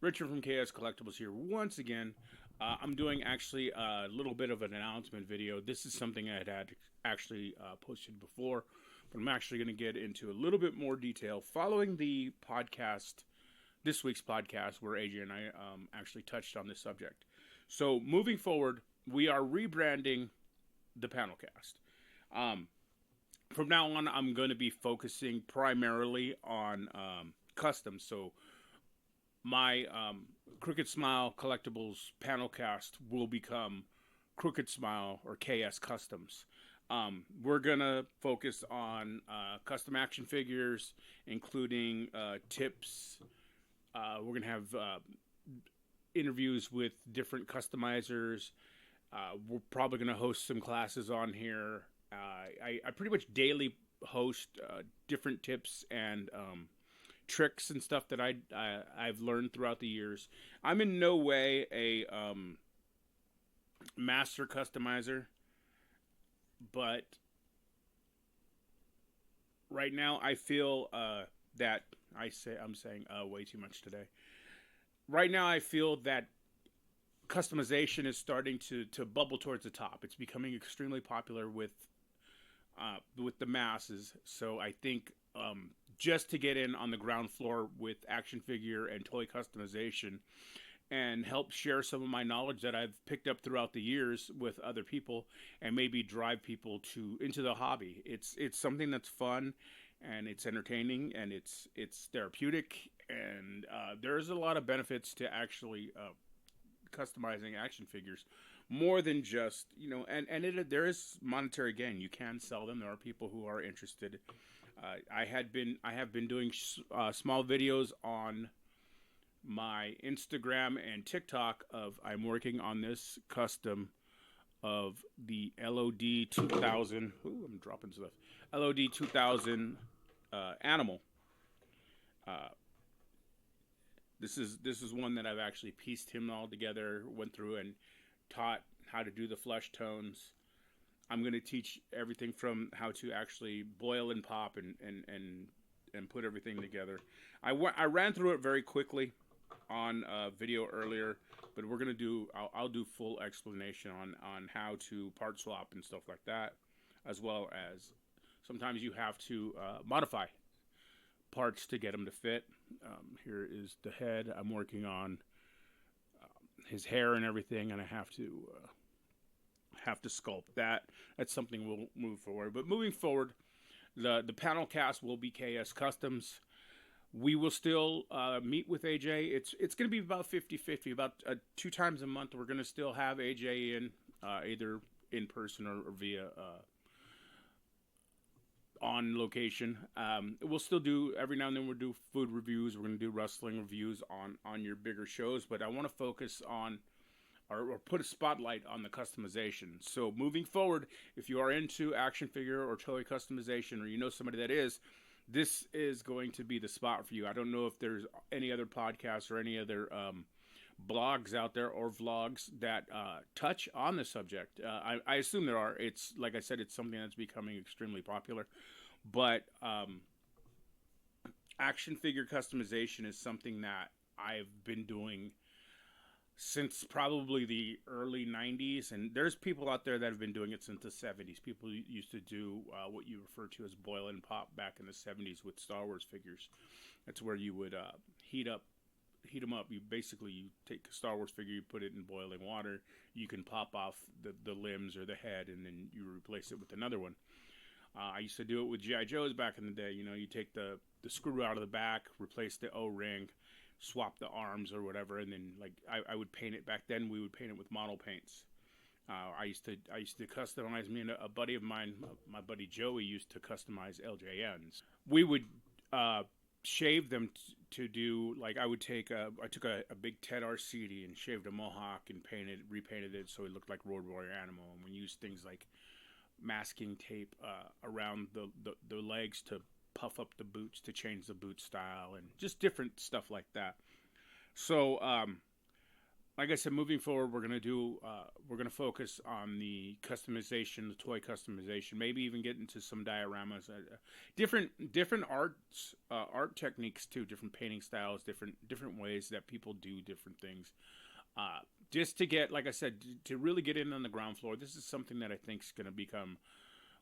Richard from KS Collectibles here once again. I'm doing actually a little bit of an announcement video. This is something I had actually posted before, but I'm actually going to get into a little bit more detail following the podcast, this week's podcast, where AJ and I actually touched on this subject. So moving forward, we are rebranding the Panelcast. From now on, I'm going to be focusing primarily on customs. So my Crooked Smile Collectibles Panelcast will become Crooked Smile or KS Customs. We're going to focus on custom action figures, including tips. We're going to have interviews with different customizers. We're probably going to host some classes on here. I pretty much daily host different tips and tricks and stuff that I've learned throughout the years. I'm in no way a master customizer, but right now I feel that I'm saying way too much today. Right now I feel that customization is starting to bubble towards the top. It's becoming extremely popular with the masses. So I think just to get in on the ground floor with action figure and toy customization and help share some of my knowledge that I've picked up throughout the years with other people and maybe drive people into the hobby. It's something that's fun and it's entertaining and it's therapeutic, and there's a lot of benefits to actually customizing action figures, more than just, there is monetary gain. You can sell them. There are people who are interested. I have been doing small videos on my Instagram and TikTok of I'm working on this custom of the LOD 2000. Ooh, I'm dropping stuff. LOD 2000 animal. This is one that I've actually pieced him all together, went through and taught how to do the flesh tones. I'm going to teach everything from how to actually boil and pop and put everything together. I ran through it very quickly on a video earlier, but we're going to I'll do full explanation on how to part swap and stuff like that, as well as sometimes you have to modify parts to get them to fit. Here is the head. I'm working on his hair and everything, and I have to sculpt that. That's something we'll move forward. But moving forward, the panel cast will be KS Customs. We will still meet with AJ. It's going to be about 50-50. About 2 times a month, we're going to still have AJ in, either in person or via on location. We'll still do, every now and then we'll do food reviews. We're going to do wrestling reviews on your bigger shows, but I want to focus on or put a spotlight on the customization. So moving forward, if you are into action figure or toy customization, or you know somebody that is, this is going to be the spot for you. I don't know if there's any other podcasts or any other blogs out there or vlogs that touch on the subject. I assume there are. It's, like I said, it's something that's becoming extremely popular. But action figure customization is something that I've been doing since probably the early 90s, and there's people out there that have been doing it since the 70s. People used to do what you refer to as boil and pop back in the 70s with Star Wars figures. That's where you would heat them up. You take a Star Wars figure, you put it in boiling water, you can pop off the limbs or the head, and then you replace it with another one. I used to do it with G.I. Joes back in the day. You take the screw out of the back, replace the O-ring, swap the arms or whatever, and then I would paint it. Back then we would paint it with model paints. I used to customize. Me and a buddy of mine, my buddy Joey, used to customize LJNs. We would shave them to do, like, I took a big Ted Arcidi and shaved a mohawk and repainted it so it looked like Road Warrior Animal. And we used things like masking tape around the legs to puff up the boots to change the boot style, and just different stuff like that. So like I said, moving forward, we're gonna focus on the customization, the toy customization. Maybe even get into some dioramas, different art techniques too, different painting styles, different ways that people do different things. Uh, just to get, like I said, to really get in on the ground floor. This is something that I think is going to become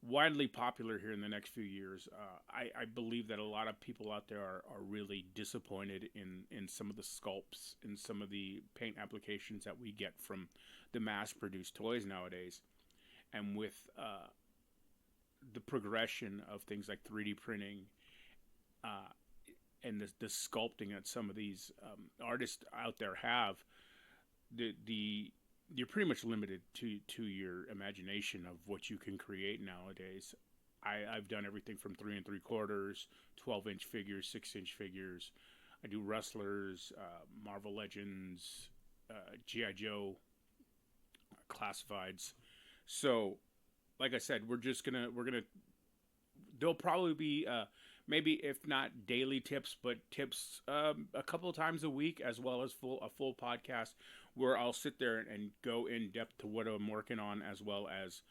widely popular here in the next few years. I believe that a lot of people out there are really disappointed in some of the sculpts and some of the paint applications that we get from the mass-produced toys nowadays. And with the progression of things like 3D printing uh, and the sculpting that some of these artists out there have, the you're pretty much limited to your imagination of what you can create nowadays. I've done everything from 3 3/4, 12-inch figures, 6-inch figures. I do wrestlers, Marvel Legends, GI Joe, classifieds. So, like I said, we're gonna. There'll probably be maybe if not daily tips, but tips a couple of times a week, as well as a full podcast where I'll sit there and go in depth to what I'm working on, as well as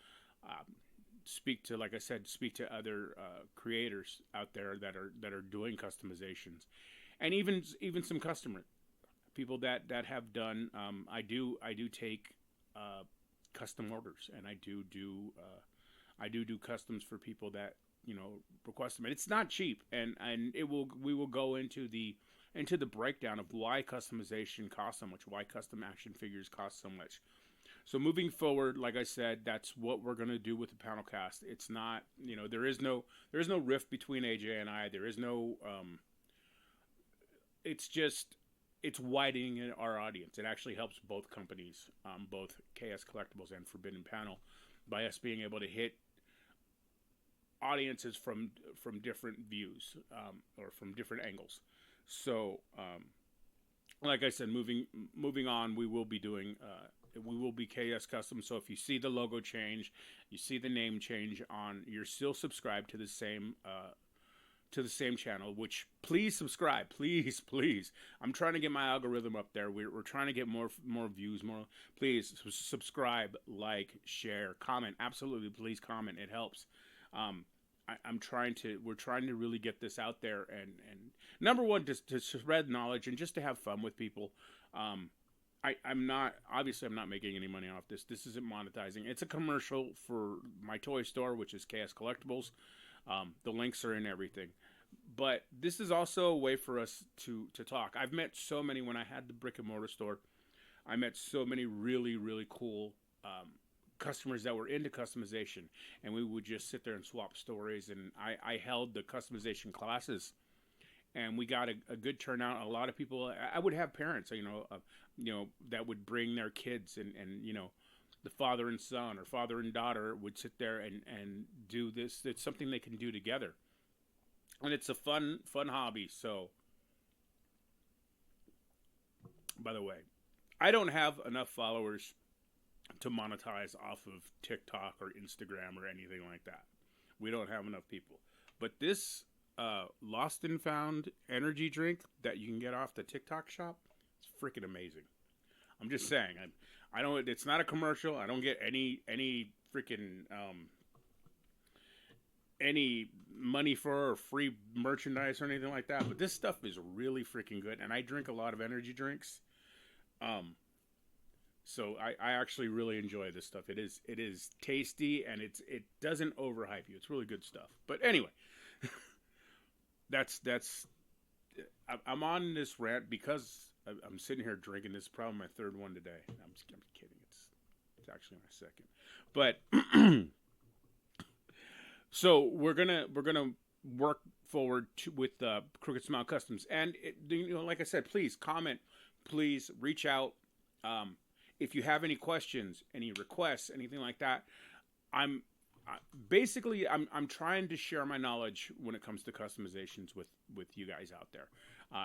speak to, like I said, speak to other creators out there that are doing customizations, and even some customer people that have done. I do take custom orders, and I do customs for people that request them, and it's not cheap, and we will go into the breakdown of why customization costs so much, why custom action figures cost so much. So moving forward, like I said, that's what we're gonna do with the panel cast. It's not, there is no rift between AJ and I. There is no it's just it's widening our audience. It actually helps both companies, both KS Collectibles and Forbidden Panel, by us being able to hit audiences from different views, or from different angles. So, like I said, moving on, we will be doing we will be KS Custom. So if you see the logo change, you see the name change on, you're still subscribed to the same channel. Which, please subscribe, please. I'm trying to get my algorithm up there. We're trying to get more views, more. Please subscribe, like, share, comment. Absolutely, please comment. It helps. We're trying to really get this out there, and number one, just to spread knowledge and just to have fun with people. I'm not making any money off this. This isn't monetizing. It's a commercial for my toy store, which is KS Collectibles. The links are in everything. But this is also a way for us to talk. I've met so many, when I had the brick and mortar store, I met so many really, really cool customers that were into customization, and we would just sit there and swap stories. And I held the customization classes, and we got a good turnout. A lot of people. I would have parents, that would bring their kids, and the father and son or father and daughter would sit there and do this. It's something they can do together, and it's a fun hobby. So, by the way, I don't have enough followers to monetize off of TikTok or Instagram or anything like that. We don't have enough people. But this Lost and Found energy drink that you can get off the TikTok shop, it's freaking amazing. I'm just saying. I don't. It's not a commercial. I don't get any freaking any money for or free merchandise or anything like that. But this stuff is really freaking good, and I drink a lot of energy drinks. So I actually really enjoy this stuff. It is tasty, and it doesn't overhype you. It's really good stuff. But anyway, that's I'm on this rant because I'm sitting here drinking. This is probably my third one today. I'm kidding. It's actually my second. But so we're gonna work forward with Crooked Smile Customs, and like I said, please comment, please reach out. If you have any questions, any requests, anything like that, I'm trying to share my knowledge when it comes to customizations with you guys out there.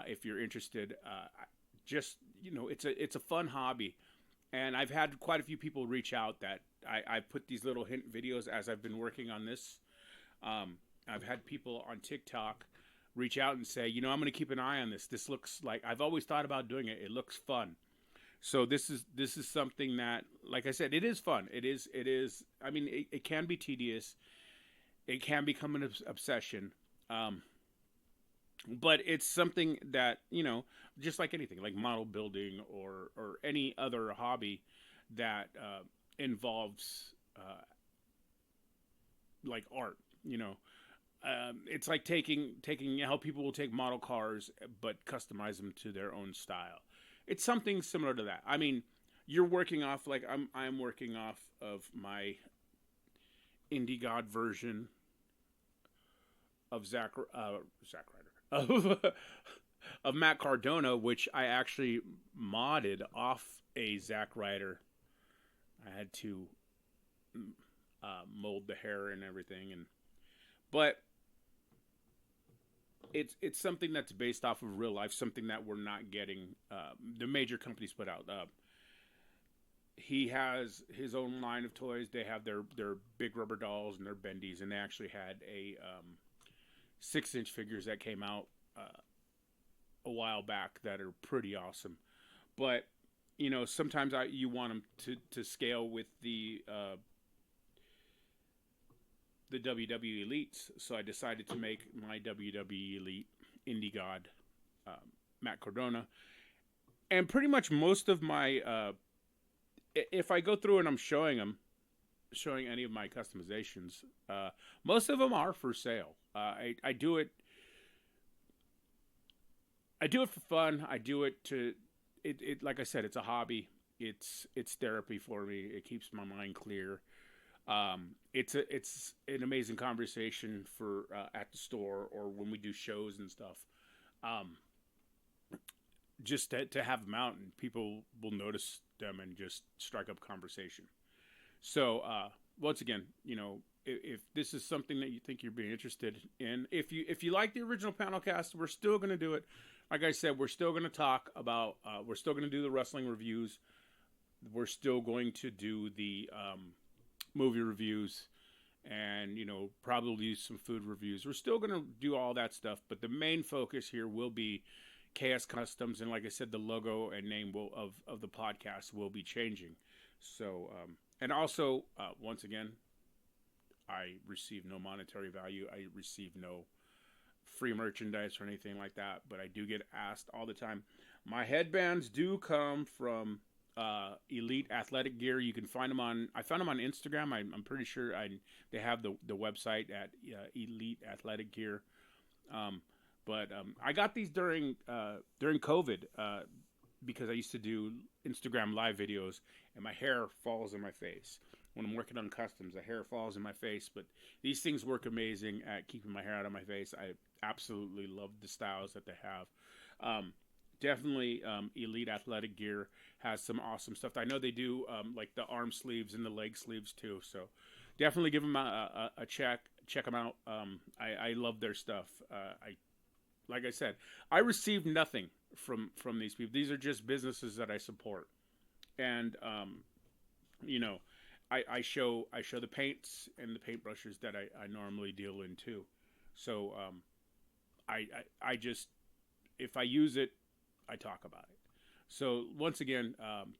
If you're interested, it's a fun hobby, and I've had quite a few people reach out that I put these little hint videos as I've been working on this. I've had people on TikTok reach out and say, I'm going to keep an eye on this. This looks like, I've always thought about doing it. It looks fun. So this is something that, like I said, it is fun. It is. I mean, it can be tedious. It can become an obsession. Um, but it's something that, just like anything, like model building or any other hobby that involves like art. It's like taking how people will take model cars but customize them to their own style. It's something similar to that. I mean, you're working off, like I'm working off of my indie god version of Zack Ryder of Matt Cardona, which I actually modded off a Zack Ryder. I had to mold the hair and everything, but it's something that's based off of real life, something that we're not getting. The major companies put out. He has his own line of toys. They have their big rubber dolls and their bendies, and they actually had a 6-inch figures that came out a while back that are pretty awesome. But sometimes you want them to scale with the WWE Elites, so I decided to make my WWE Elite Indie God Matt Cardona, and pretty much most of my if I go through and I'm showing any of my customizations, most of them are for sale. I do it. I do it for fun. I do it to it. Like I said, it's a hobby. It's therapy for me. It keeps my mind clear. It's an amazing conversation for at the store or when we do shows and stuff. Just to have them out and people will notice them and just strike up conversation. So once again, if this is something that you think you're being interested in, if you like the original panel cast, we're still going to do it. Like I said, we're still going to talk about. We're still going to do the wrestling reviews. We're still going to do the movie reviews, and probably some food reviews. We're still going to do all that stuff, but the main focus here will be KS Customs, and like I said, the logo and name of the podcast will be changing. So, and also, once again, I receive no monetary value. I receive no free merchandise or anything like that, but I do get asked all the time. My headbands do come from Elite Athletic Gear. You can find them I found them on Instagram. I'm pretty sure they have the website at Elite Athletic Gear. But I got these during COVID because I used to do Instagram live videos, and my hair falls in my face. When I'm working on customs, the hair falls in my face. But these things work amazing at keeping my hair out of my face. I absolutely love the styles that they have. Definitely Elite Athletic Gear has some awesome stuff. I know they do like the arm sleeves and the leg sleeves too. So definitely give them a check. Check them out. I love their stuff. Like I said, I receive nothing from these people. These are just businesses that I support, and I show the paints and the paintbrushes that I normally deal in too. So I just, if I use it, I talk about it. So once again,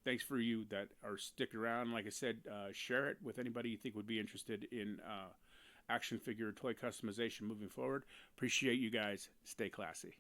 thanks for you that are sticking around. Like I said, share it with anybody you think would be interested in action figure toy customization moving forward. Appreciate you guys. Stay classy.